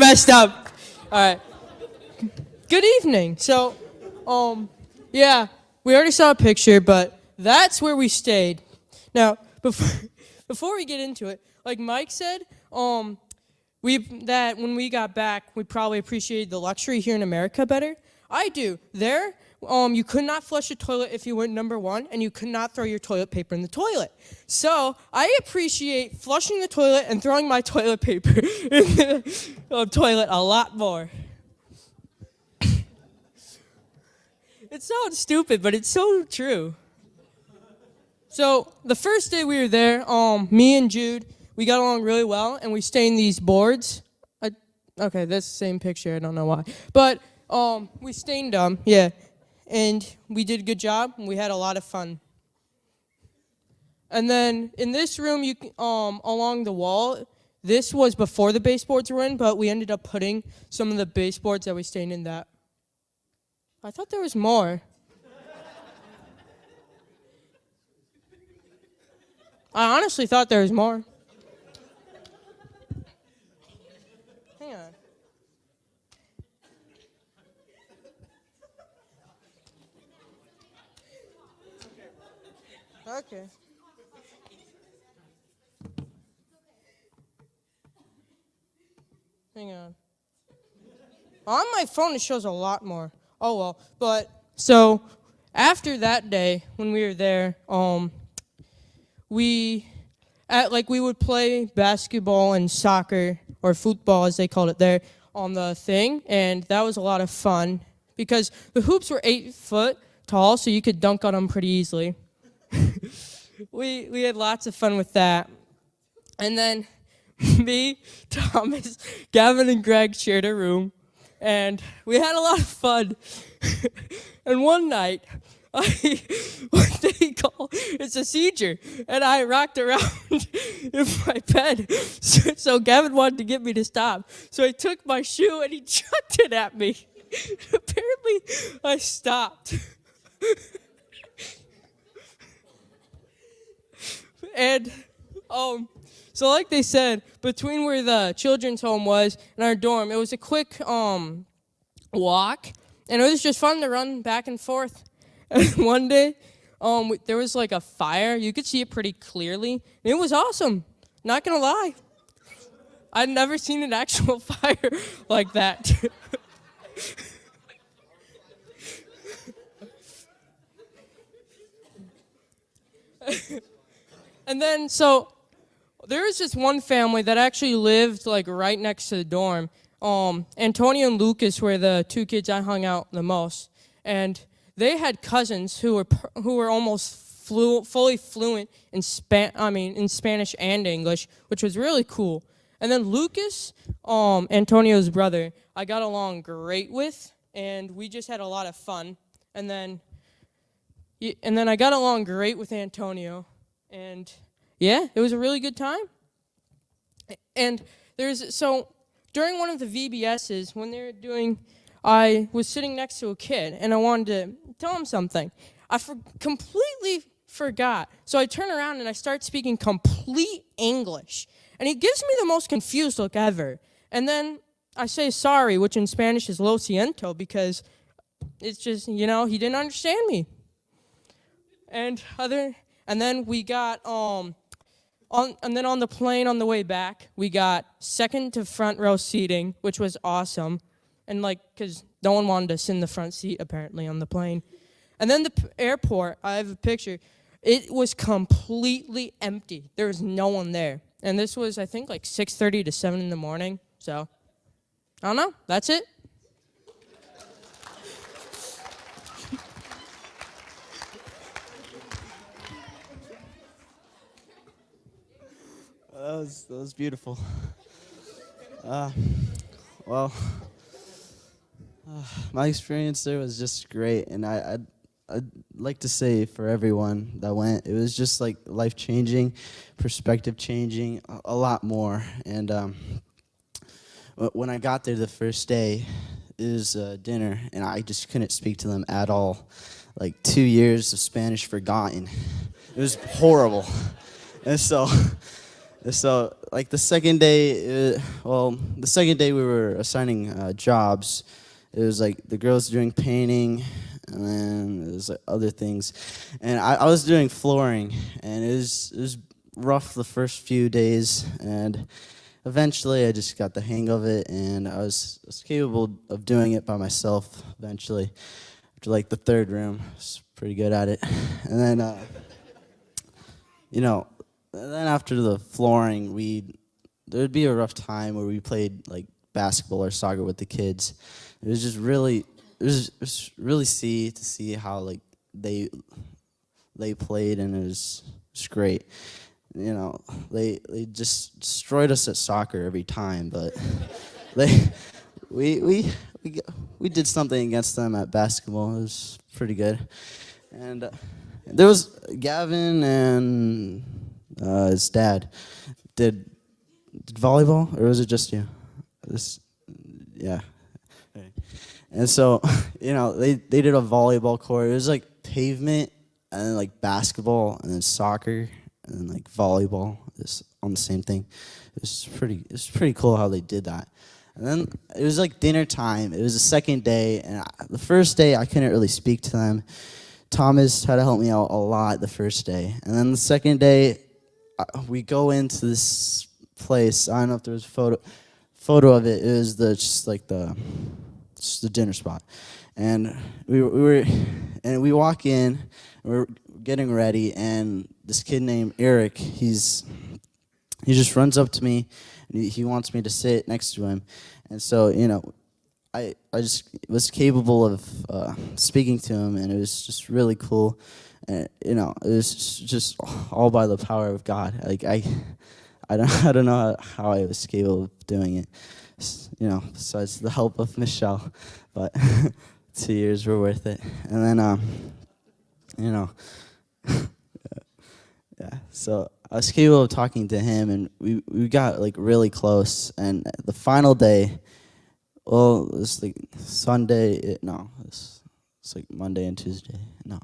messed up. All right. Good evening. So, yeah, we already saw a picture, but that's where we stayed. Now, before we get into it, like Mike said, that when we got back, we probably appreciated the luxury here in America better. I do. There, you could not flush a toilet if you went number one, and you could not throw your toilet paper in the toilet. So I appreciate flushing the toilet and throwing my toilet paper in the toilet a lot more. It sounds stupid, but it's so true. So the first day we were there, me and Jude, we got along really well, and we stained these boards. Okay, that's the same picture. I don't know why. But we stained them, yeah. And we did a good job, and we had a lot of fun. And then in this room, along the wall, this was before the baseboards were in, but we ended up putting some of the baseboards that we stained in that. I thought there was more. I honestly thought there was more. Hang on. Okay. Hang on. On my phone, it shows a lot more. Oh, well. But, so, after that day, when we were there, we would play basketball and soccer, or football as they called it there, on the thing, and that was a lot of fun, because the hoops were 8 foot tall, so you could dunk on them pretty easily. We had lots of fun with that. And then me, Thomas, Gavin, and Greg shared a room, and we had a lot of fun. And one night, what they call it's a seizure, and I rocked around in my bed. So Gavin wanted to get me to stop. So I took my shoe and he chucked it at me. Apparently, I stopped. And so like they said, between where the children's home was and our dorm, it was a quick walk, and it was just fun to run back and forth. And one day, there was like a fire. You could see it pretty clearly. It was awesome. Not gonna lie. I'd never seen an actual fire like that. And then, so, there was just one family that actually lived like right next to the dorm. Antonio and Lucas were the two kids I hung out the most. And they had cousins who were almost fully fluent in Spanish and English, which was really cool. And then Lucas, Antonio's brother, I got along great with, and we just had a lot of fun. And then I got along great with Antonio, and yeah, it was a really good time. And during one of the VBSs, when they were doing, I was sitting next to a kid, and I wanted to tell him something. I completely forgot. So I turn around, and I start speaking complete English. And he gives me the most confused look ever. And then I say sorry, which in Spanish is lo siento, because it's just, he didn't understand me. And then we got, on the plane on the way back, we got second to front row seating, which was awesome. And because no one wanted to sit in the front seat, apparently, on the plane. And then the airport, I have a picture. It was completely empty. There was no one there. And this was, I think, 6:30 to 7 in the morning. So, I don't know. That's it. That was beautiful. My experience there was just great, and I'd like to say for everyone that went, it was just life-changing, perspective-changing, a lot more. And when I got there the first day, it was dinner, and I just couldn't speak to them at all. 2 years of Spanish forgotten. It was horrible. And so So like the second day, the second day we were assigning jobs. It was like the girls doing painting, and then it was like other things, and I was doing flooring, and it was rough the first few days, and eventually I just got the hang of it, and I was capable of doing it by myself. Eventually, after like the third room, I was pretty good at it, and then you know, and then after the flooring, there'd be a rough time where we played like basketball or soccer with the kids. It was just really, it was really to see how like they played, and it was great. You know, they just destroyed us at soccer every time, but they we did something against them at basketball. It was pretty good, and there was Gavin and his dad did volleyball, or was it just you? Yeah. And so, they did a volleyball court. It was like pavement, and then like basketball, and then soccer, and then like volleyball. It's on the same thing. It's pretty cool how they did that. And then it was like dinner time. It was the second day, and the first day I couldn't really speak to them. Thomas had to help me out a lot the first day, and then the second day, we go into this place. I don't know if there was a photo of it. It was just the dinner spot, and we walk in, and we're getting ready, and this kid named Eric, he just runs up to me, and he wants me to sit next to him, and so I just was capable of speaking to him, and it was just really cool, and it was just all by the power of God. Like I don't know how I was capable of doing it. Besides the help of Michelle, but 2 years were worth it. And then, yeah. So I was capable of talking to him, and we got like really close. And the final day, well, it was like Sunday. It's like Monday and Tuesday. No.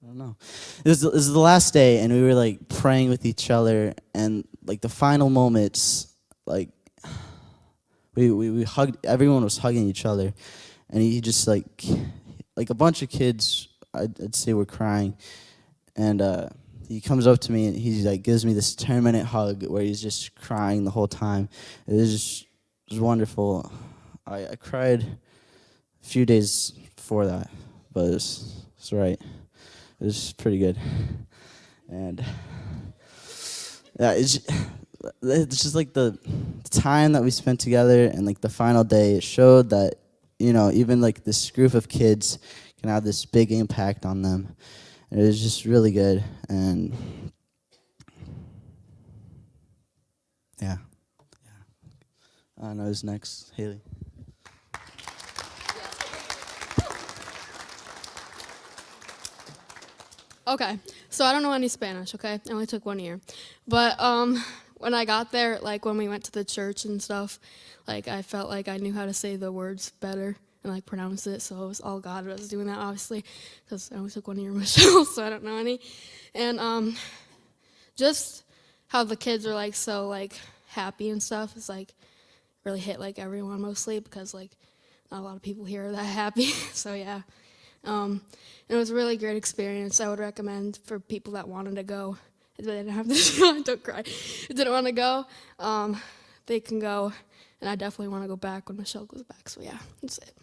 I don't know. It was the last day, and we were like praying with each other, and like the final moments, like we hugged. Everyone was hugging each other, and he just like a bunch of kids, I'd say, were crying, and he comes up to me and he like gives me this 10-minute hug where he's just crying the whole time. It was wonderful. I cried a few days before that, but it's right. It was pretty good, and yeah, it's just like the time that we spent together, and like the final day, it showed that even like this group of kids can have this big impact on them. And it was just really good, and yeah. I don't know who's next, Haley. Okay, so I don't know any Spanish, okay? I only took 1 year. But when I got there, like when we went to the church and stuff, like I felt like I knew how to say the words better and like pronounce it, so it was all God was doing that, obviously, because I only took 1 year myself, so I don't know any. And just how the kids are like so like happy and stuff is like really hit like everyone mostly, because like not a lot of people here are that happy, so yeah. It was a really great experience. I would recommend for people that wanted to go. If they didn't have this, don't cry. If they didn't want to go, they can go. And I definitely want to go back when Michelle goes back. So yeah, that's it.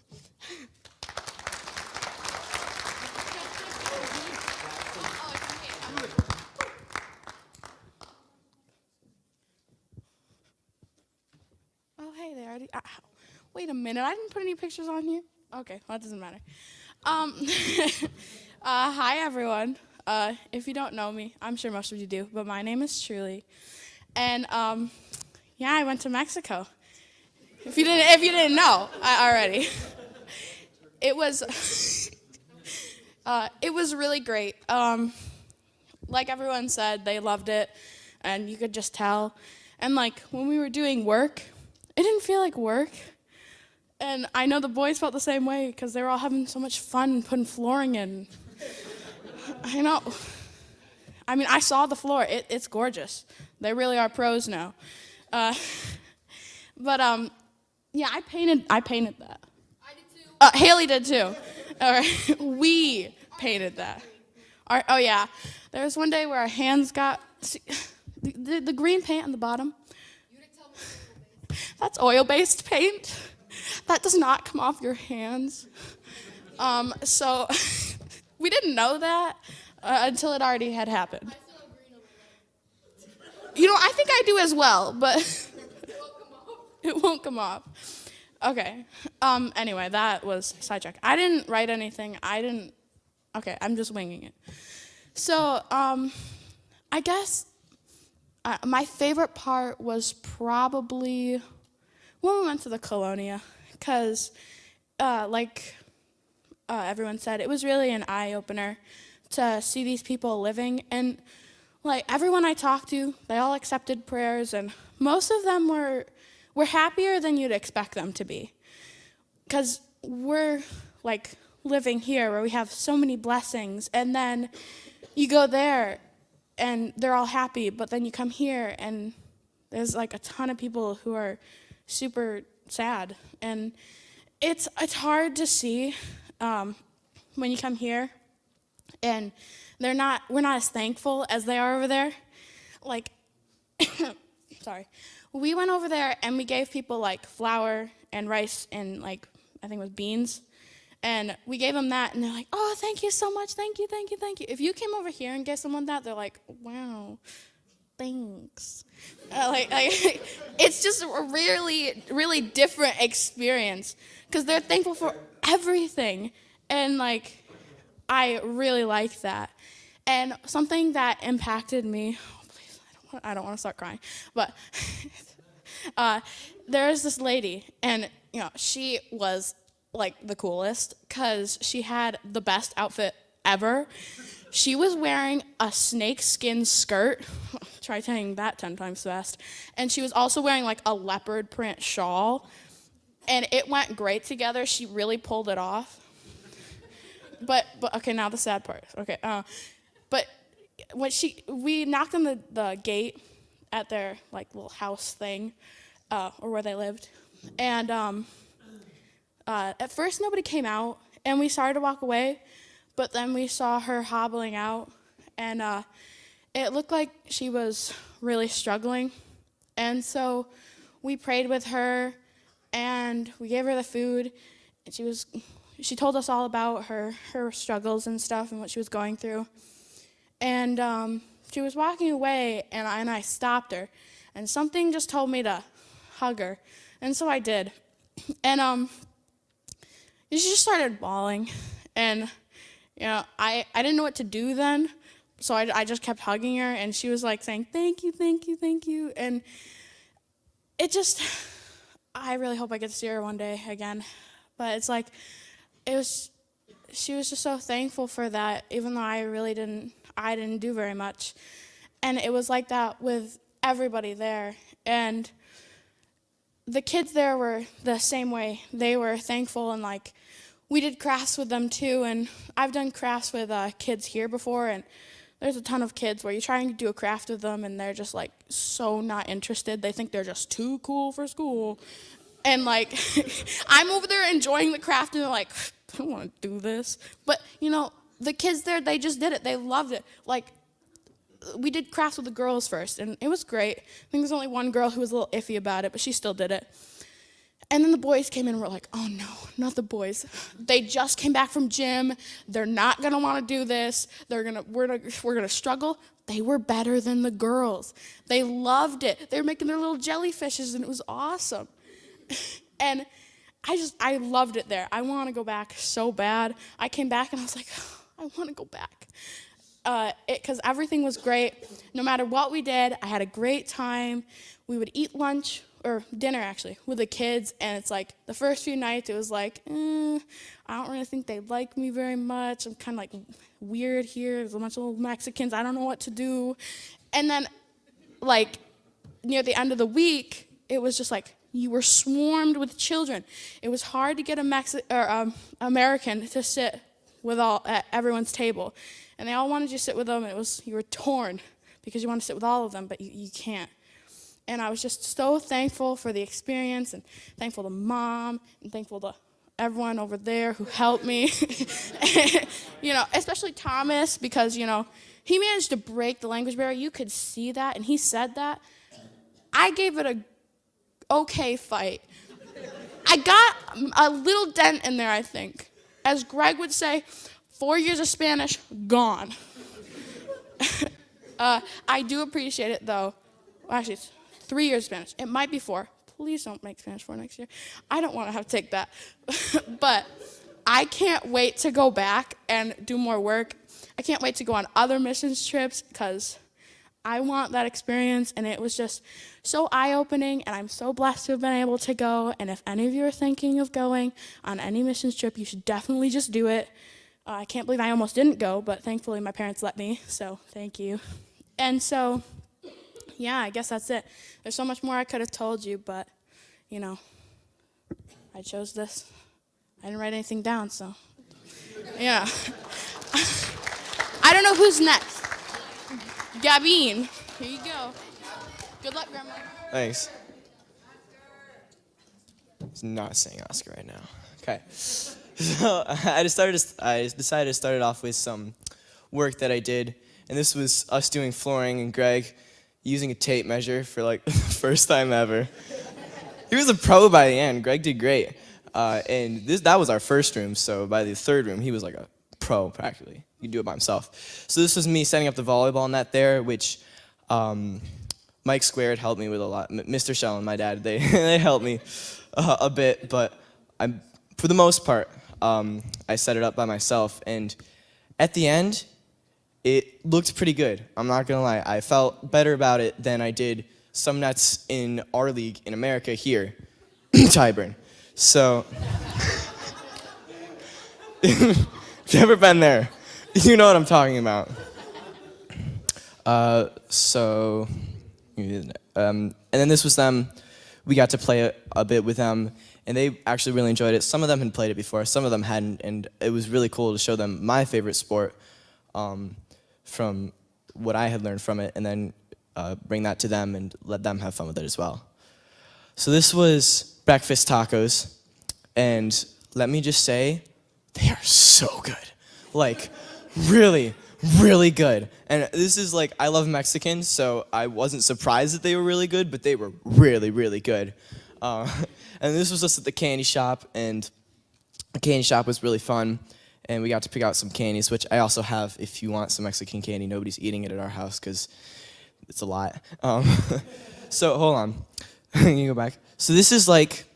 Oh, hey there. Wait a minute. I didn't put any pictures on here. Okay, well, that doesn't matter. Hi, everyone. If you don't know me, I'm sure most of you do, but my name is Truly. And, yeah, I went to Mexico. If you didn't know already. It was really great. Like everyone said, they loved it, and you could just tell. And, like, when we were doing work, it didn't feel like work. And I know the boys felt the same way because they were all having so much fun putting flooring in. I know. I mean, I saw the floor. It's gorgeous. They really are pros now. But yeah, I painted that. I did too. Haley did too. All right, we painted that. Oh yeah, there was one day where our hands got the green paint on the bottom. You didn't tell me. That's oil-based paint. That does not come off your hands. So we didn't know that until it already had happened. I still have green over there. You know, I think I do as well, but it won't come off. Okay. Anyway, that was sidetrack. I didn't write anything. Okay, I'm just winging it. So, I guess my favorite part was probably when we went to the Colonia, because, like everyone said, it was really an eye-opener to see these people living. And, like, everyone I talked to, they all accepted prayers, and most of them were happier than you'd expect them to be. Because we're, like, living here where we have so many blessings, and then you go there and they're all happy, but then you come here and there's like a ton of people who are super sad, and it's hard to see when you come here and we're not as thankful as they are over there. Like sorry, we went over there and we gave people like flour and rice and like I think it was beans. And we gave them that, and they're like, oh, thank you so much, thank you, thank you, thank you. If you came over here and gave someone that, they're like, wow, thanks. It's just a really, really different experience, because they're thankful for everything. And, like, I really like that. And something that impacted me, oh, please, I don't want to start crying, but there's this lady, and, you know, she was like the coolest, because she had the best outfit ever. She was wearing a snakeskin skirt. Try saying that 10 times fast. And she was also wearing like a leopard print shawl. And it went great together. She really pulled it off. But okay, now the sad part. Okay, but when we knocked on the gate at their like little house thing, or where they lived, and at first nobody came out, and we started to walk away, but then we saw her hobbling out, and it looked like she was really struggling. And so we prayed with her, and we gave her the food, and she told us all about her struggles and stuff and what she was going through. And she was walking away, and I stopped her, and something just told me to hug her, and so I did. And she just started bawling, and you know, I didn't know what to do then, so I just kept hugging her, and she was like saying, thank you, thank you, thank you. And I really hope I get to see her one day again. But it's like, she was just so thankful for that, even though I didn't do very much. And it was like that with everybody there. And the kids there were the same way. They were thankful, and like, we did crafts with them too, and I've done crafts with kids here before, and there's a ton of kids where you try and do a craft with them, and they're just like so not interested. They think they're just too cool for school. And like, I'm over there enjoying the craft, and they're like, I don't want to do this. But you know, the kids there, they just did it. They loved it. Like, we did crafts with the girls first, and it was great. I think there's only one girl who was a little iffy about it, but she still did it. And then the boys came in and were like, oh no, not the boys. They just came back from gym. They're not gonna wanna do this. We're gonna struggle. They were better than the girls. They loved it. They were making their little jellyfishes, and it was awesome. And I loved it there. I wanna go back so bad. I came back and I was like, I wanna go back. Because everything was great. No matter what we did, I had a great time. We would eat lunch, or dinner actually, with the kids, and it's like the first few nights it was like, I don't really think they like me very much. I'm kind of like weird here. There's a bunch of little Mexicans. I don't know what to do. And then like near the end of the week, it was just like you were swarmed with children. It was hard to get a American to sit with everyone's table, and they all wanted you to sit with them. And you were torn because you want to sit with all of them, but you can't. And I was just so thankful for the experience and thankful to Mom and thankful to everyone over there who helped me. Especially Thomas, because, he managed to break the language barrier. You could see that, and he said that. I gave it a okay fight. I got a little dent in there, I think. As Greg would say, 4 years of Spanish, gone. I do appreciate it, though. Well, actually, it's 3 years of Spanish. It might be 4. Please don't make Spanish 4 next year. I don't want to have to take that. But I can't wait to go back and do more work. I can't wait to go on other missions trips because I want that experience, and it was just so eye-opening, and I'm so blessed to have been able to go. And if any of you are thinking of going on any missions trip, you should definitely just do it. I can't believe I almost didn't go, but thankfully my parents let me, so thank you. And so, yeah, I guess that's it. There's so much more I could have told you, but, I chose this. I didn't write anything down, so, yeah. I don't know who's next. Gabine, here you go. Good luck, Grandma. Thanks. He's not saying Oscar right now. Okay. So I decided to start it off with some work that I did, and this was us doing flooring and Greg using a tape measure for like the first time ever. He was a pro by the end. Greg did great, and that was our first room. So by the third room, he was like a pro practically. He could do it by himself. So this was me setting up the volleyball net there, which Mike Squared helped me with a lot. Mr. Shell and my dad, they helped me a bit, but for the most part, I set it up by myself, and at the end, it looked pretty good. I'm not gonna lie. I felt better about it than I did some nets in our league in America here, Tyburn. So, if you've ever been there, you know what I'm talking about. And then this was them. We got to play a bit with them, and they actually really enjoyed it. Some of them had played it before, some of them hadn't, and it was really cool to show them my favorite sport from what I had learned from it, and then bring that to them and let them have fun with it as well. So this was breakfast tacos, and let me just say, they are so good. Like, really, really good. And this is like, I love Mexicans, so I wasn't surprised that they were really good, but they were really, really good. And this was just at the candy shop, and the candy shop was really fun, and we got to pick out some candies, which I also have if you want some Mexican candy. Nobody's eating it at our house because it's a lot. So hold on. Can you go back? So this is like,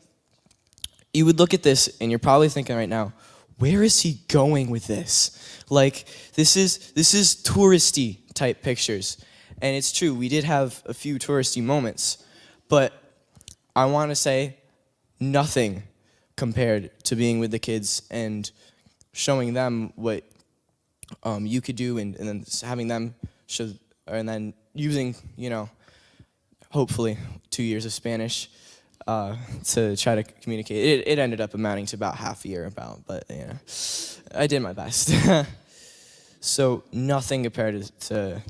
you would look at this, and you're probably thinking right now, where is he going with this? Like, this is touristy type pictures. And it's true, we did have a few touristy moments, but I want to say nothing compared to being with the kids and showing them what you could do, and then having them show, and then using, hopefully 2 years of Spanish to try to communicate. It ended up amounting to about half a year but I did my best. So nothing compared to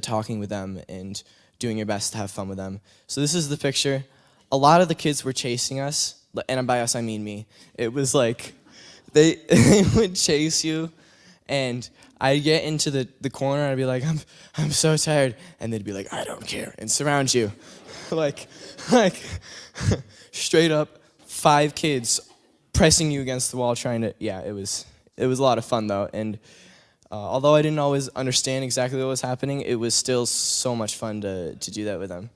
talking with them and doing your best to have fun with them. So this is the picture. A lot of the kids were chasing us, and by us I mean me. It was like they would chase you, and I'd get into the corner and I'd be like, I'm so tired, and they'd be like, I don't care, and surround you. like straight up 5 kids pressing you against the wall trying to, it was a lot of fun though, and although I didn't always understand exactly what was happening, it was still so much fun to do that with them.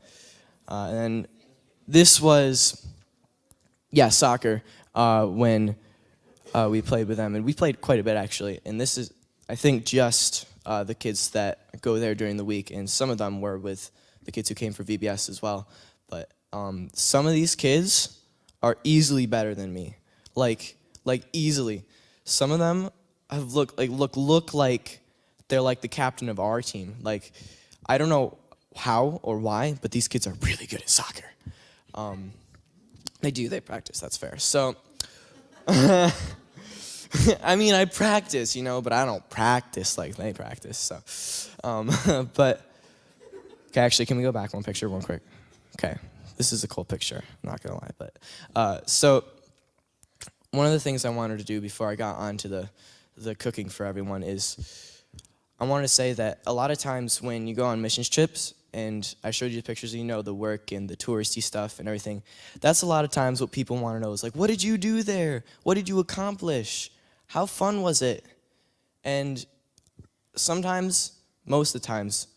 And then this was, soccer, when we played with them, and we played quite a bit actually, and this is, I think, just the kids that go there during the week, and some of them were with the kids who came for VBS as well. But some of these kids are easily better than me, like easily. Some of them have look like they're like the captain of our team. Like, I don't know how or why, but these kids are really good at soccer. They practice, that's fair. So I mean, I practice, but I don't practice like they practice. So, but okay, actually, can we go back one picture real quick? Okay, this is a cool picture. I'm not gonna lie, but so one of the things I wanted to do before I got onto the cooking for everyone is I wanted to say that a lot of times when you go on missions trips, and I showed you the pictures, the work and the touristy stuff and everything, that's a lot of times what people want to know is like, what did you do there? What did you accomplish? How fun was it? And sometimes, most of the times,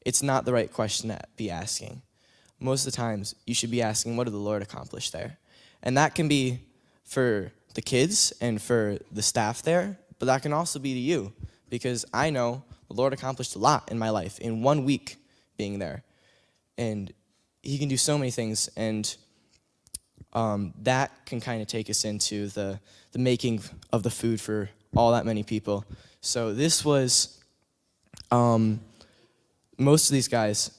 it's not the right question to be asking. Most of the times, you should be asking, what did the Lord accomplish there? And that can be for the kids and for the staff there, but that can also be to you, because I know the Lord accomplished a lot in my life in 1 week being there. And he can do so many things, and that can kind of take us into the making of the food for all that many people. So this was, most of these guys,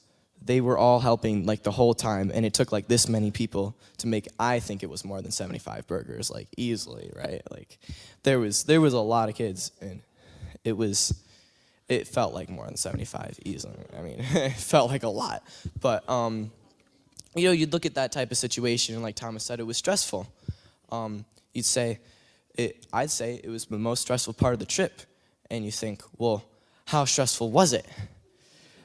they were all helping like the whole time, and it took like this many people to make, I think it was more than 75 burgers, like easily, right? Like there was a lot of kids, and it felt like more than 75 easily. I mean, it felt like a lot. But, you'd look at that type of situation, and like Thomas said, it was stressful. I'd say it was the most stressful part of the trip. And you think, well, how stressful was it?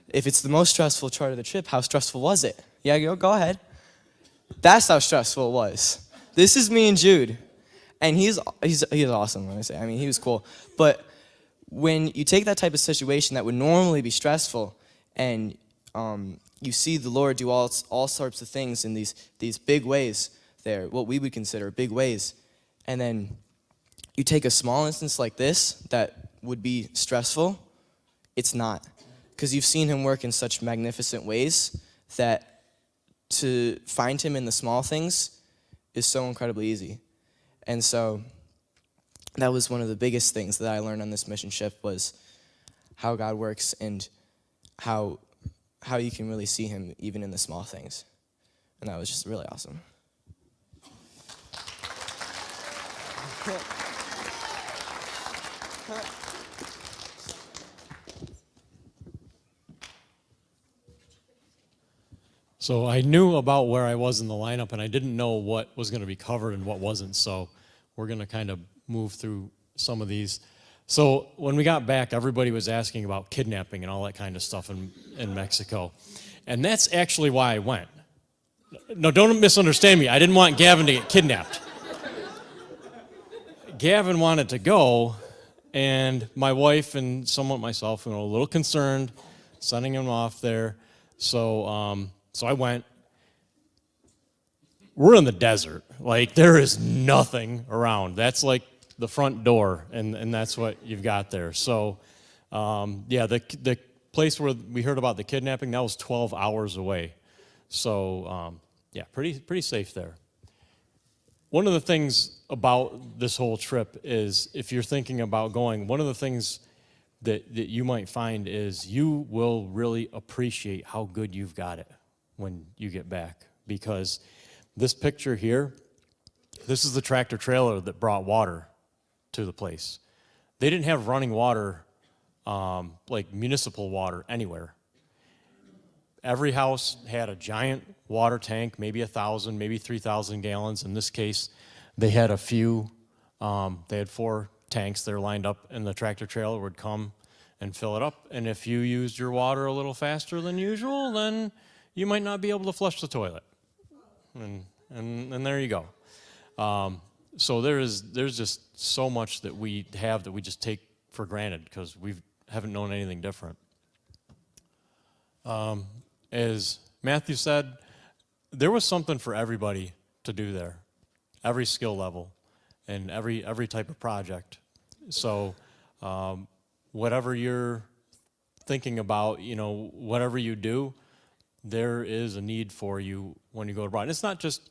If it's the most stressful part of the trip, how stressful was it? Yeah, go ahead. That's how stressful it was. This is me and Jude. And he's awesome, when I say. I mean, he was cool. But when you take that type of situation that would normally be stressful, and you see the Lord do all sorts of things in these big ways there, what we would consider big ways, and then you take a small instance like this that would be stressful, it's not. Because you've seen him work in such magnificent ways that to find him in the small things is so incredibly easy. And so that was one of the biggest things that I learned on this mission trip, was how God works and how you can really see him even in the small things. And that was just really awesome. So I knew about where I was in the lineup, and I didn't know what was going to be covered and what wasn't. So we're going to kind of move through some of these. So when we got back, everybody was asking about kidnapping and all that kind of stuff in Mexico. And that's actually why I went. No, don't misunderstand me. I didn't want Gavin to get kidnapped. Gavin wanted to go, and my wife and somewhat myself were a little concerned sending him off there. So I went. We're in the desert. Like, there is nothing around. That's like the front door, and that's what you've got there. So, the place where we heard about the kidnapping, that was 12 hours away. So, pretty safe there. One of the things about this whole trip is, if you're thinking about going, one of the things that you might find is you will really appreciate how good you've got it when you get back. Because this picture here, this is the tractor trailer that brought water to the place. They didn't have running water, like municipal water, anywhere. Every house had a giant water tank, maybe 1,000, maybe 3,000 gallons. In this case, they had a few. They had 4 tanks that are lined up, and the tractor trailer would come and fill it up. And if you used your water a little faster than usual, then you might not be able to flush the toilet. And there you go. So there's just so much that we have that we just take for granted because we haven't known anything different. As Matthew said, there was something for everybody to do there, every skill level and every type of project. So whatever you're thinking about, whatever you do, there is a need for you when you go abroad. And it's not just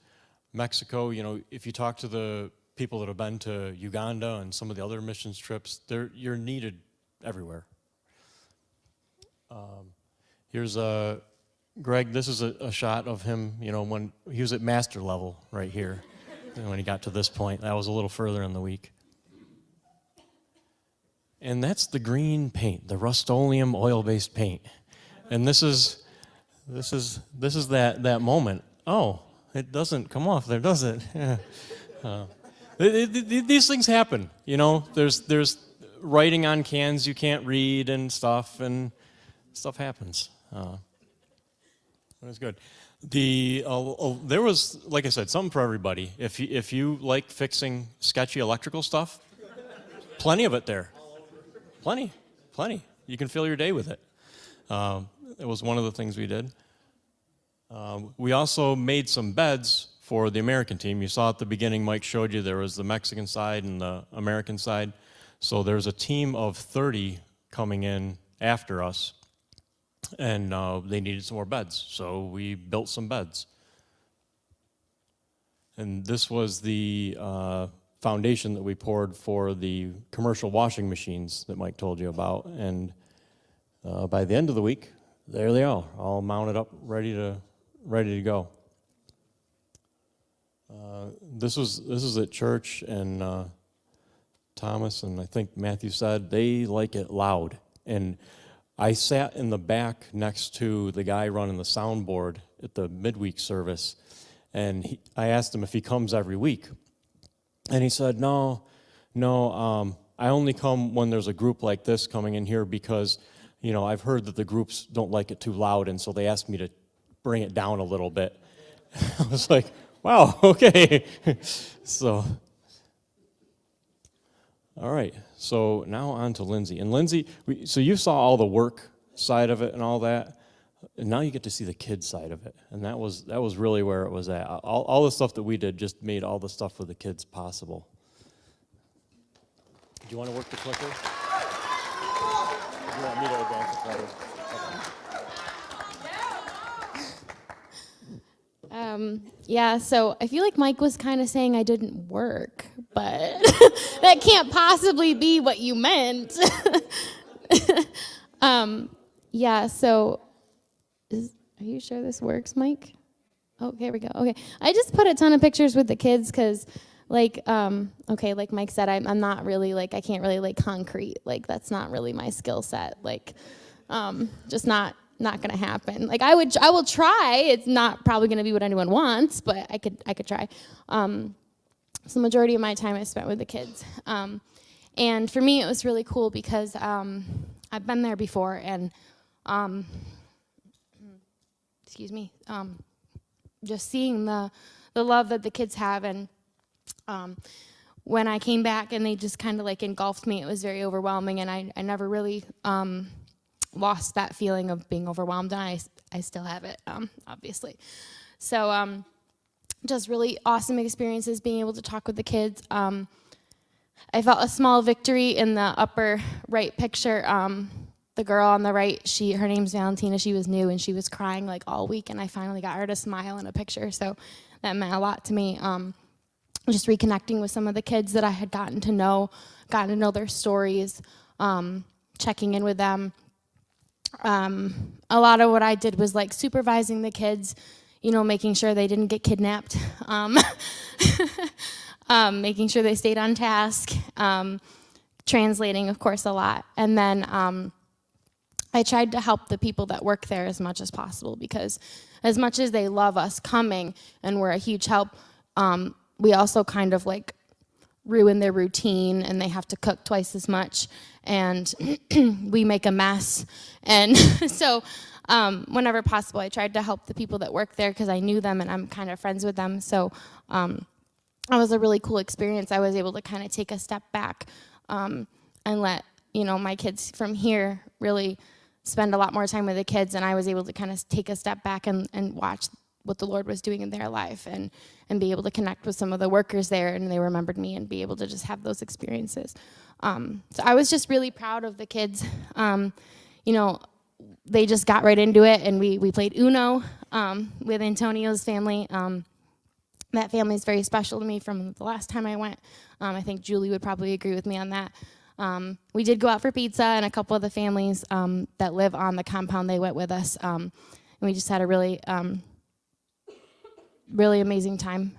Mexico. If you talk to the people that have been to Uganda and some of the other missions trips, you're needed everywhere. Here's Greg. This is a shot of him, when he was at master level right here. And when he got to this point, that was a little further in the week. and that's the green paint, the Rust-Oleum oil-based paint. And this is that moment. Oh, it doesn't come off there, does it? Yeah. These things happen, you know. There's writing on cans you can't read and stuff happens. It was good. There was, like I said, something for everybody. If you like fixing sketchy electrical stuff, plenty of it there. Plenty. You can fill your day with it. It was one of the things we did. We also made some beds for the American team. You saw at the beginning, Mike showed you there was the Mexican side and the American side. So there's a team of 30 coming in after us, and they needed some more beds. So we built some beds. And this was the foundation that we poured for the commercial washing machines that Mike told you about. And by the end of the week, there they are, all mounted up, ready to go. This was at church, and Thomas and I think Matthew said they like it loud. And I sat in the back next to the guy running the soundboard at the midweek service, and I asked him if he comes every week. And he said, no, I only come when there's a group like this coming in here because, you know, I've heard that the groups don't like it too loud, and so they asked me to bring it down a little bit. I was like, wow, okay. So, all right, so now on to Lindsay. And Lindsay, so you saw all the work side of it and all that, and now you get to see the kids side of it. And that was really where it was at. All the stuff that we did just made all the stuff with the kids possible. Do you want to work the clicker? Do you want me to advance the clicker? Yeah, so I feel like Mike was kind of saying I didn't work, but that can't possibly be what you meant. Yeah, so are you sure this works, Mike? Oh, here we go. Okay, I just put a ton of pictures with the kids because, like, like Mike said, I'm not really, like, I can't really, like, concrete. Like, that's not really my skill set. Like, just not gonna happen. Like I will try. It's not probably gonna be what anyone wants, but I could try. So the majority of my time I spent with the kids. And for me it was really cool because I've been there before, and just seeing the love that the kids have, and when I came back and they just kind of like engulfed me, it was very overwhelming, and I never really lost that feeling of being overwhelmed, and I still have it, obviously. So just really awesome experiences being able to talk with the kids. I felt a small victory in the upper right picture. The girl on the right, her name's Valentina. She was new, and she was crying like all week, and I finally got her to smile in a picture, so that meant a lot to me. Just reconnecting with some of the kids that I had gotten to know their stories, checking in with them. A lot of what I did was like supervising the kids, you know, making sure they didn't get kidnapped, making sure they stayed on task, translating, of course, a lot. And then I tried to help the people that work there as much as possible, because as much as they love us coming and we're a huge help, we also kind of like ruin their routine, and they have to cook twice as much, and we make a mess. And so whenever possible, I tried to help the people that work there because I knew them and I'm kind of friends with them. So it was a really cool experience. I was able to kind of take a step back and let, you know, my kids from here really spend a lot more time with the kids, and I was able to kind of take a step back and watch what the Lord was doing in their life, and be able to connect with some of the workers there, and they remembered me, and be able to just have those experiences. So I was just really proud of the kids. You know, they just got right into it, and we played Uno with Antonio's family. That family is very special to me from the last time I went. I think Julie would probably agree with me on that. We did go out for pizza, and a couple of the families that live on the compound, they went with us. And we just had a really really amazing time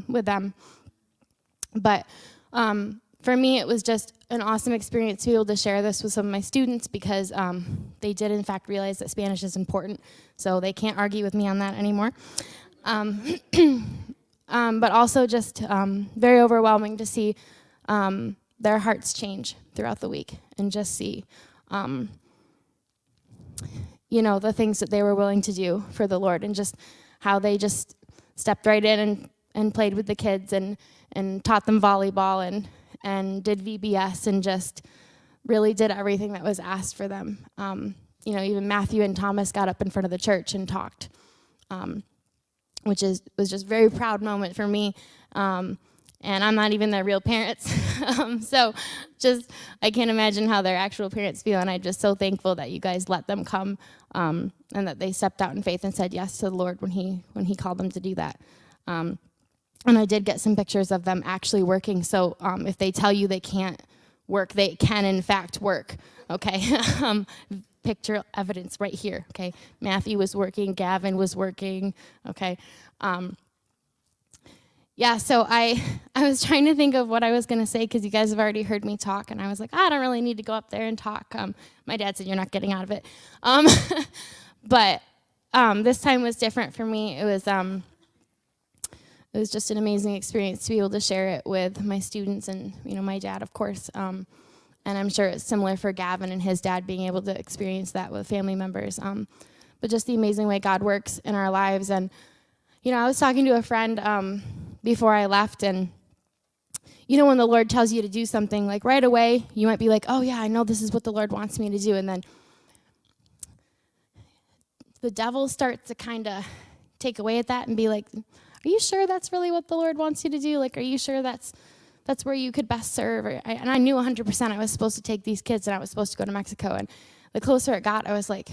with them. But for me, it was just an awesome experience to be able to share this with some of my students because they did, in fact, realize that Spanish is important. So they can't argue with me on that anymore. But also just very overwhelming to see their hearts change throughout the week and just see, the things that they were willing to do for the Lord and just how they just stepped right in and played with the kids and taught them volleyball and did VBS and just really did everything that was asked for them. Even Matthew and Thomas got up in front of the church and talked, which was just a very proud moment for me. And I'm not even their real parents. So just, I can't imagine how their actual parents feel. And I'm just so thankful that you guys let them come and that they stepped out in faith and said yes to the Lord when he called them to do that. And I did get some pictures of them actually working. So if they tell you they can't work, they can in fact work, okay? Picture evidence right here, okay? Matthew was working, Gavin was working, okay? So I was trying to think of what I was going to say because you guys have already heard me talk, and I was like, I don't really need to go up there and talk. My dad said, you're not getting out of it. But this time was different for me. It was just an amazing experience to be able to share it with my students and, my dad, of course. And I'm sure it's similar for Gavin and his dad being able to experience that with family members. But just the amazing way God works in our lives. And, I was talking to a friend before I left, and, when the Lord tells you to do something, like right away, you might be like, oh yeah, I know this is what the Lord wants me to do. And then the devil starts to kind of take away at that and be like, are you sure that's really what the Lord wants you to do? Like, are you sure that's where you could best serve? And I knew 100% I was supposed to take these kids and I was supposed to go to Mexico. And the closer it got, I was like,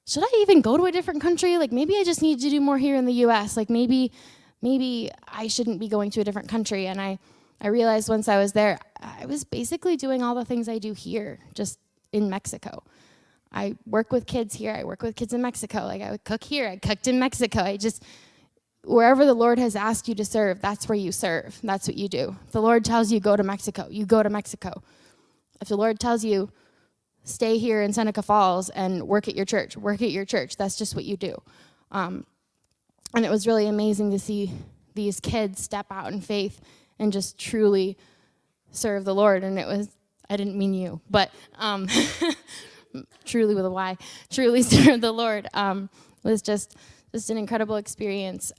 should I even go to a different country? Like, maybe I just need to do more here in the U.S. Like, maybe I shouldn't be going to a different country. And I realized once I was there, I was basically doing all the things I do here, just in Mexico. I work with kids here. I work with kids in Mexico. Like, I would cook here. I cooked in Mexico. Wherever the Lord has asked you to serve, that's where you serve. That's what you do. If the Lord tells you go to Mexico, you go to Mexico. If the Lord tells you stay here in Seneca Falls and work at your church, work at your church. That's just what you do. And it was really amazing to see these kids step out in faith and just truly serve the Lord. And I didn't mean you, but truly with a Y, truly serve the Lord. Was just an incredible experience.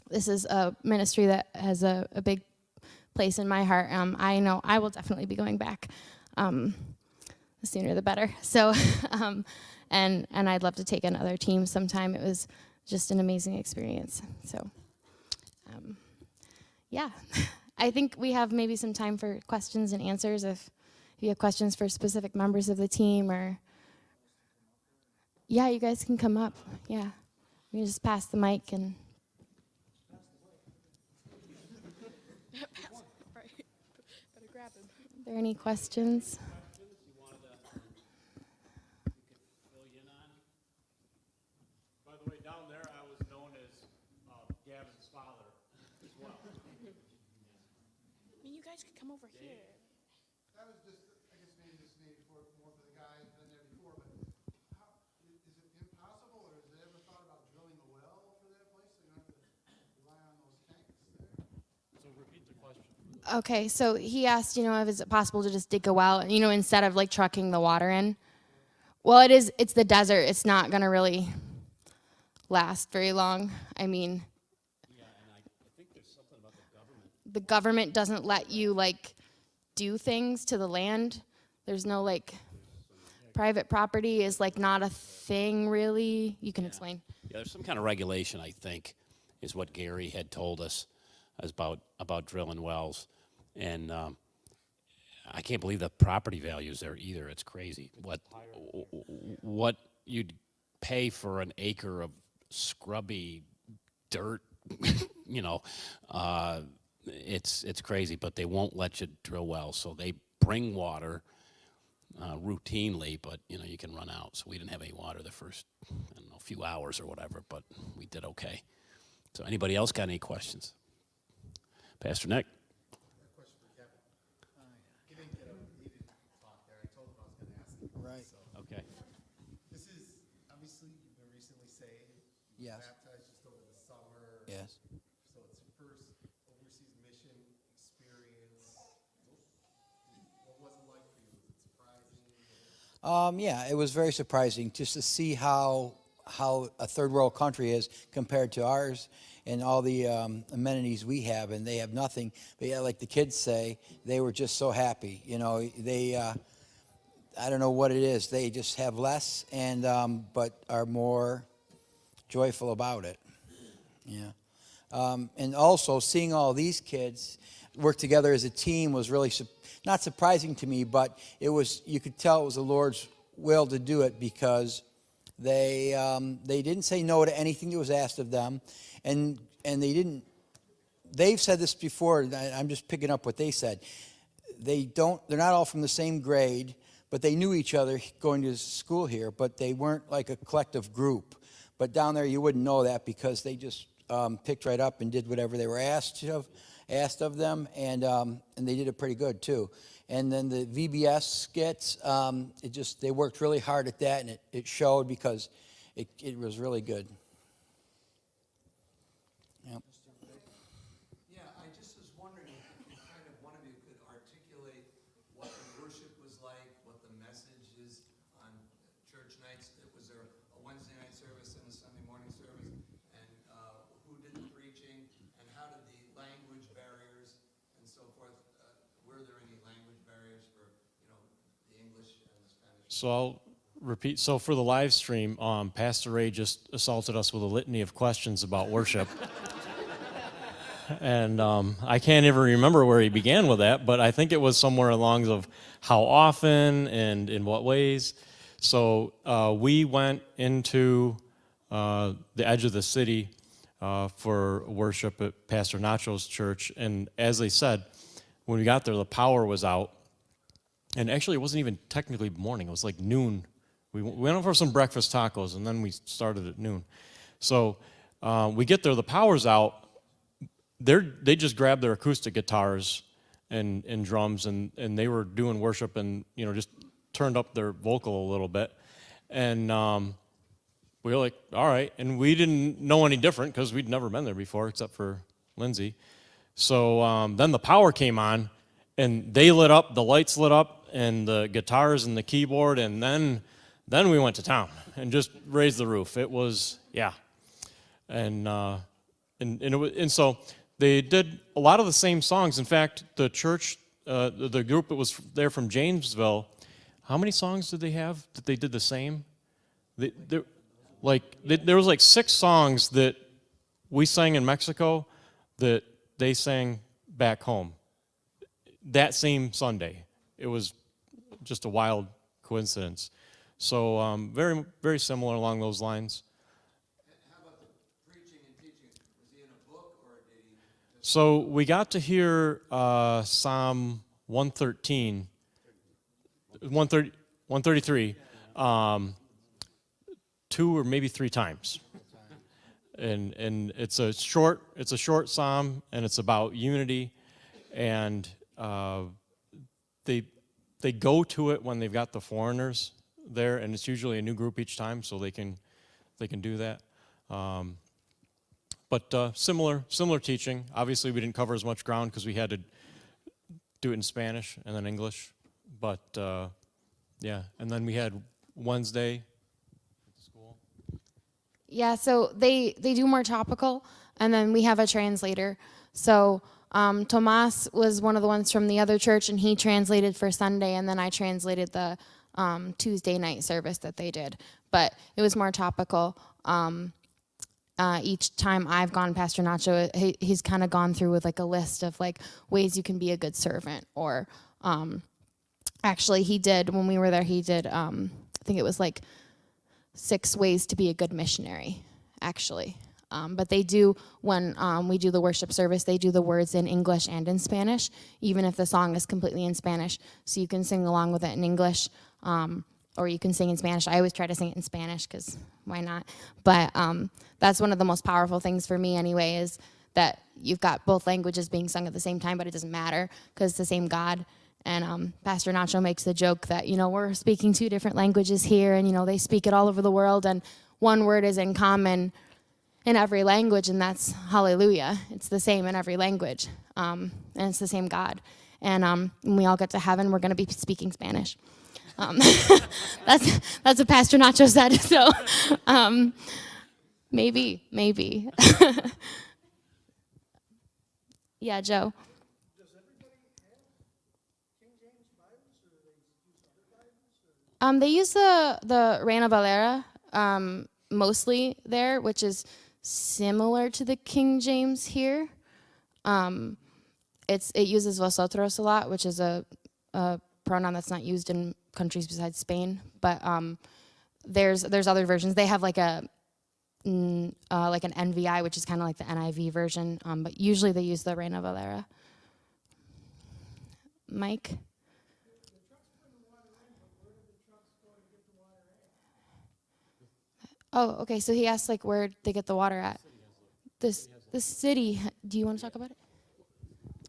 This is a ministry that has a big place in my heart. I know I will definitely be going back. The sooner the better. So, and I'd love to take another team sometime. It was just an amazing experience. So, I think we have maybe some time for questions and answers if you have questions for specific members of the team or, you guys can come up. Yeah, we can just pass the mic and. Are there any questions? Could come over here. That was just, I guess maybe this made more for the guys been there before, but is it impossible, or has it ever thought about drilling a well for that place so you don't have to rely on those tanks there? So repeat the question. Okay, so he asked, if is it possible to just dig a well, instead of like trucking the water in? Well, it's the desert. It's not gonna really last very long. I mean, the government doesn't let you do things to the land. There's no private property is not a thing really. You can explain. Yeah, there's some kind of regulation, I think, is what Gary had told us about drilling wells. And I can't believe the property values there either. It's crazy. What you'd pay for an acre of scrubby dirt, it's crazy, but they won't let you drill wells. So they bring water routinely, but you can run out. So we didn't have any water the first, few hours or whatever, but we did okay. So anybody else got any questions? Pastor Nick? Yes. baptized just over the summer. Yes. So it's your first overseas mission experience. What was it like for you? Was it surprising? Yeah, it was very surprising just to see how a third world country is compared to ours and all the amenities we have, and they have nothing. But yeah, like the kids say, they were just so happy. You know, they I don't know what it is. They just have less and but are more joyful about it. Yeah. And also seeing all these kids work together as a team was really not surprising to me, but it was, you could tell it was the Lord's will to do it, because they didn't say no to anything that was asked of them, and they've said this before, and I'm just picking up what they said. They're not all from the same grade, but they knew each other going to school here, but they weren't like a collective group. But down there you wouldn't know that, because they just picked right up and did whatever they were asked of them, and they did it pretty good too. And then the VBS skits, they worked really hard at that, and it showed, because it was really good. Yep. Yeah, I just was wondering if kind of one of you could articulate what the worship was like, what the message is on church nights. Was there a Wednesday night service and a Sunday morning service? And who did the preaching? And how did the language barriers and so forth, were there any language barriers for, the English and the Spanish? So I'll repeat. So for the live stream, Pastor Ray just assaulted us with a litany of questions about worship. And I can't even remember where he began with that, but I think it was somewhere along of how often and in what ways. So we went into the edge of the city for worship at Pastor Nacho's church, and as they said, when we got there, the power was out. And actually, it wasn't even technically morning. It was like noon. We went over for some breakfast tacos, and then we started at noon. So we get there, the power's out. They just grabbed their acoustic guitars and drums, and they were doing worship, and just turned up their vocal a little bit. And we were like, all right. And we didn't know any different, because we'd never been there before, except for Lindsay. So then the power came on, and they lit up, the lights lit up, and the guitars and the keyboard, and then we went to town and just raised the roof. It was, yeah. And so they did a lot of the same songs. In fact, the church, the group that was there from Janesville, how many songs did they have that they did the same? There was like 6 songs that we sang in Mexico that they sang back home that same Sunday. It was just a wild coincidence. So very, very similar along those lines. And how about the preaching and teaching? Was he in a book, or did he just... So we got to hear Psalm 113, 133, 2 or maybe 3 times. And it's a short psalm, and it's about unity, and they go to it when they've got the foreigners there, and it's usually a new group each time, so they can do that. But similar teaching. Obviously, we didn't cover as much ground because we had to do it in Spanish and then English. But yeah, and then we had Wednesday at school. Yeah, so they do more topical, and then we have a translator. So Tomas was one of the ones from the other church, and he translated for Sunday, and then I translated the Tuesday night service that they did. But it was more topical. Each time I've gone, Pastor Nacho, he's kind of gone through with like a list of like ways you can be a good servant. Or actually he did, when we were there, he did, I think it was like 6 ways to be a good missionary, actually. But they do, when we do the worship service, they do the words in English and in Spanish, even if the song is completely in Spanish. So you can sing along with it in English, or you can sing in Spanish. I always try to sing it in Spanish, because why not? But that's one of the most powerful things for me anyway, is that you've got both languages being sung at the same time, but it doesn't matter, because it's the same God. And Pastor Nacho makes the joke that, we're speaking 2 different languages here, and, they speak it all over the world, and one word is in common in every language, and that's hallelujah. It's the same in every language, and it's the same God. And when we all get to heaven, we're going to be speaking Spanish. That's what Pastor Nacho said. So maybe. Yeah, Joe. They use the Reina Valera mostly there, which is similar to the King James here. It uses vosotros a lot, which is a pronoun that's not used in countries besides Spain. But there's other versions. They have like an NVI, which is kind of like the NIV version. But usually they use the Reina Valera. Mike. Oh, okay. So he asked like where they get the water at. The city. Do you want to talk about it?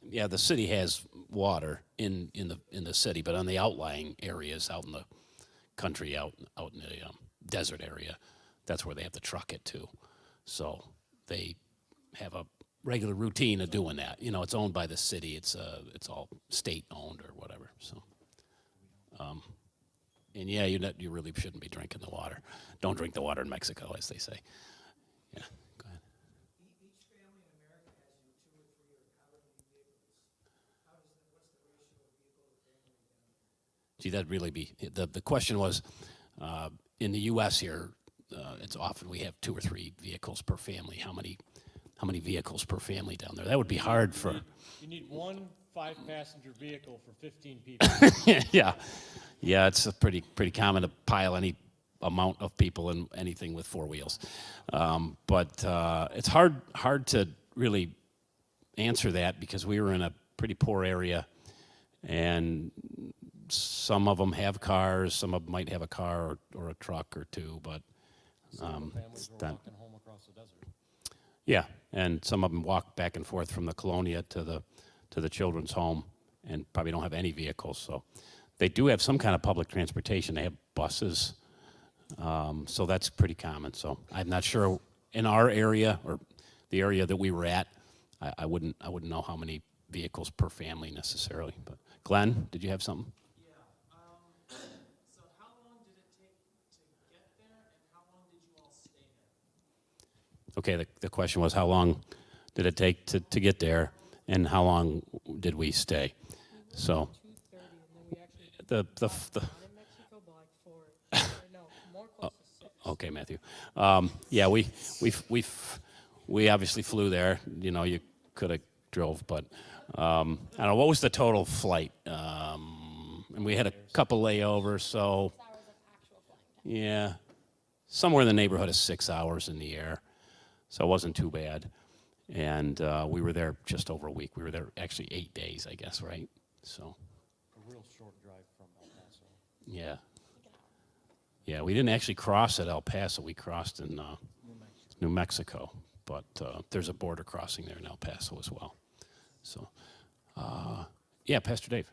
Yeah, the city has water in the city, but on the outlying areas, out in the country, out in the desert area, that's where they have to truck it to. So they have a regular routine of doing that. You know, it's owned by the city. It's all state owned or whatever. So. And yeah, you really shouldn't be drinking the water. Don't drink the water in Mexico, as they say. Yeah, go ahead. Each family in America has 2 or 3 or however many vehicles. What's the ratio of vehicle to family? Gee, that'd really be, the question was, in the U.S. here, it's often we have 2 or 3 vehicles per family. How many vehicles per family down there? That would be hard for. You need 1 5-passenger vehicle for 15 people. Yeah, it's a pretty common to pile any amount of people in anything with 4 wheels. But it's hard to really answer that because we were in a pretty poor area, and some of them have cars, some of them might have a car or a truck or 2, but Some families were walking home across the desert. yeah, and some of them walk back and forth from the Colonia to the children's home and probably don't have any vehicles. So they do have some kind of public transportation. They have buses, so that's pretty common. So I'm not sure in our area or the area that we were at. I wouldn't know how many vehicles per family necessarily. But Glenn, did you have something? Yeah. So how long did it take to get there, and how long did you all stay there? Okay, the question was how long did it take to get there, and how long did we stay? So the okay, Matthew. Yeah, we obviously flew there. You know, you could have drove, but I don't know, what was the total flight? And we had a couple layovers, so yeah, somewhere in the neighborhood of 6 hours in the air. So it wasn't too bad. And we were there just over a week. We were there actually 8 days, I guess, right? So A real short drive from El Paso. yeah. Yeah, we didn't actually cross at El Paso. We crossed in New Mexico. But there's a border crossing there in El Paso as well. So, yeah, Pastor Dave.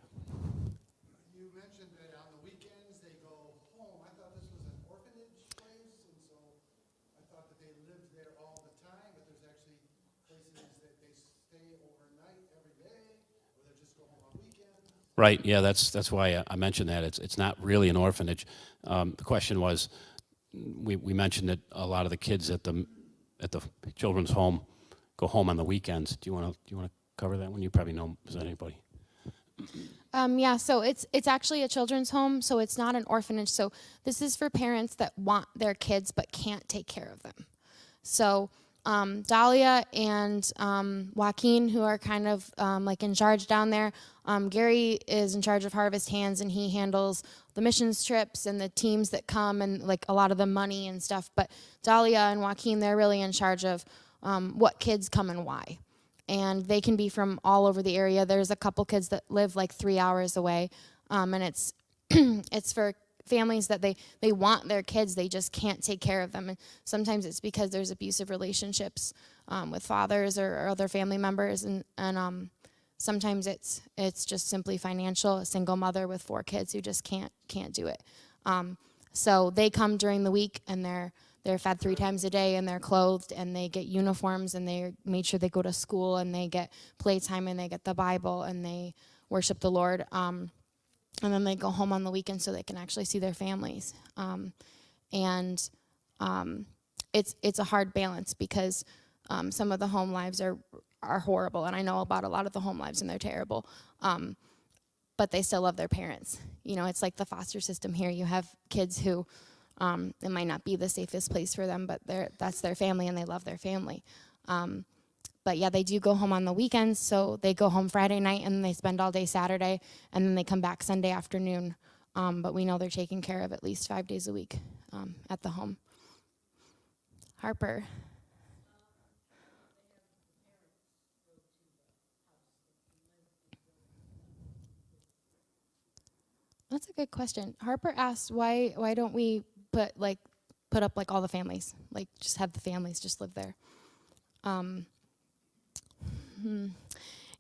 You mentioned that on the weekends they go home. I thought this was an orphanage place, and so I thought that they lived there all the time, but there's actually places that they stay overnight every day, or they just go home on weekends. Right, yeah, that's why I mentioned that. It's not really an orphanage. The question was, we mentioned that a lot of the kids at the children's home go home on the weekends. Do you want to cover that one? You probably know. Is that anybody? Yeah, so it's actually a children's home, so it's not an orphanage. So this is for parents that want their kids but can't take care of them. So Dahlia and Joaquin, who are kind of like in charge down there. Gary is in charge of Harvest Hands, and he handles the missions trips and the teams that come and like a lot of the money and stuff. But Dahlia and Joaquin, they're really in charge of what kids come and why. And they can be from all over the area. There's a couple kids that live like 3 hours away, and it's it's for families that they want their kids, they just can't take care of them. And sometimes it's because there's abusive relationships with fathers or other family members, and sometimes it's just simply financial. A single mother with 4 kids who just can't do it. So they come during the week, and they're they're fed 3 times a day, and they're clothed, and they get uniforms, and they made sure they go to school, and they get playtime, and they get the Bible, and they worship the Lord. And then they go home on the weekend so they can actually see their families. It's a hard balance because some of the home lives are horrible, and I know about a lot of the home lives, and they're terrible. But they still love their parents. You know, it's like the foster system here. You have kids who it might not be the safest place for them, but that's their family, and they love their family. But yeah, they do go home on the weekends, so they go home Friday night, and they spend all day Saturday, and then they come back Sunday afternoon. But we know they're taken care of at least 5 days a week at the home. Harper. That's a good question. Harper asked why don't we put up like all the families, like just have the families just live there.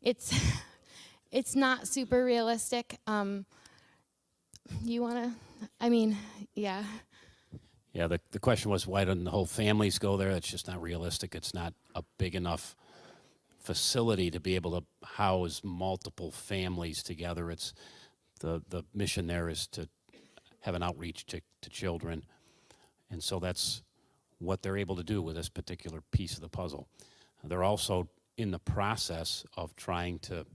It's not super realistic. You wanna? I mean, yeah. Yeah, the question was, why don't the whole families go there? That's just not realistic. It's not a big enough facility to be able to house multiple families together. It's the mission there is to have an outreach to children. And so that's what they're able to do with this particular piece of the puzzle. They're also in the process of trying to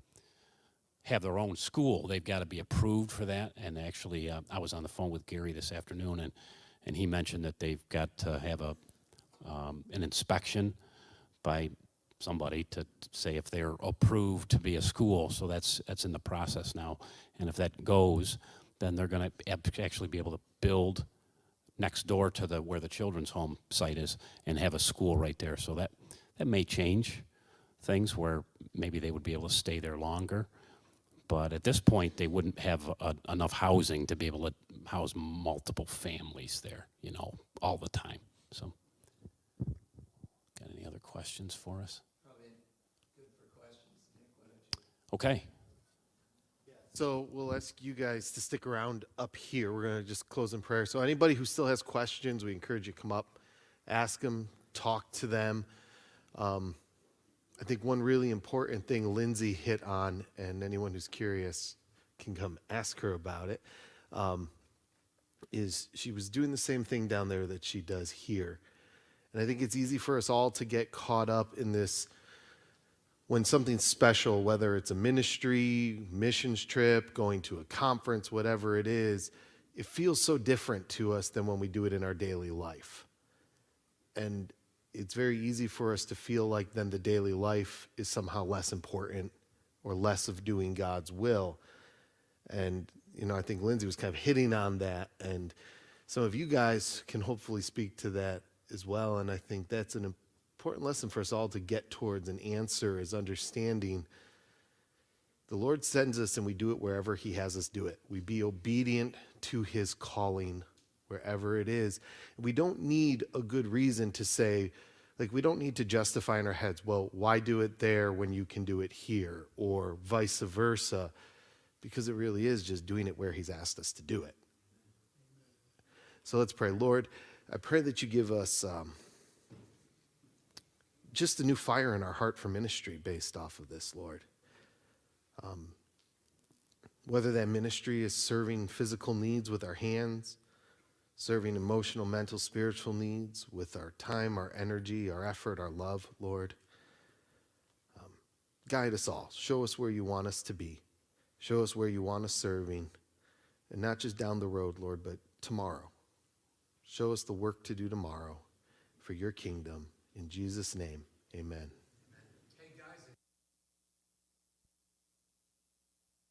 have their own school. They've got to be approved for that. And actually, I was on the phone with Gary this afternoon, and he mentioned that they've got to have an inspection by somebody to say if they're approved to be a school. So that's in the process now. And if that goes, then they're going to actually be able to build next door to where the children's home site is and have a school right there. So that may change things where maybe they would be able to stay there longer. But at this point, they wouldn't have enough housing to be able to house multiple families there, you know, all the time. So, got any other questions for us? Probably good for questions. Nick, why don't you? Okay. So we'll ask you guys to stick around up here. We're going to just close in prayer. So anybody who still has questions, we encourage you to come up, ask them, talk to them. I think one really important thing Lindsay hit on, and anyone who's curious can come ask her about it, is she was doing the same thing down there that she does here. And I think it's easy for us all to get caught up in this when something's special, whether it's a ministry, missions trip, going to a conference, whatever it is, it feels so different to us than when we do it in our daily life. And it's very easy for us to feel like then the daily life is somehow less important or less of doing God's will. And, you know, I think Lindsay was kind of hitting on that. And some of you guys can hopefully speak to that as well. And I think that's an important lesson for us all to get towards an answer, is understanding the Lord sends us and we do it wherever he has us do it. We be obedient to his calling wherever it is. We don't need a good reason to say, like, we don't need to justify in our heads, well, why do it there when you can do it here, or vice versa, because it really is just doing it where he's asked us to do it. So let's pray. Lord, I pray that you give us just a new fire in our heart for ministry based off of this, Lord. Whether that ministry is serving physical needs with our hands, serving emotional, mental, spiritual needs with our time, our energy, our effort, our love, Lord. Guide us all. Show us where you want us to be. Show us where you want us serving, and not just down the road, Lord, but tomorrow. Show us the work to do tomorrow for your kingdom. In Jesus' name, amen.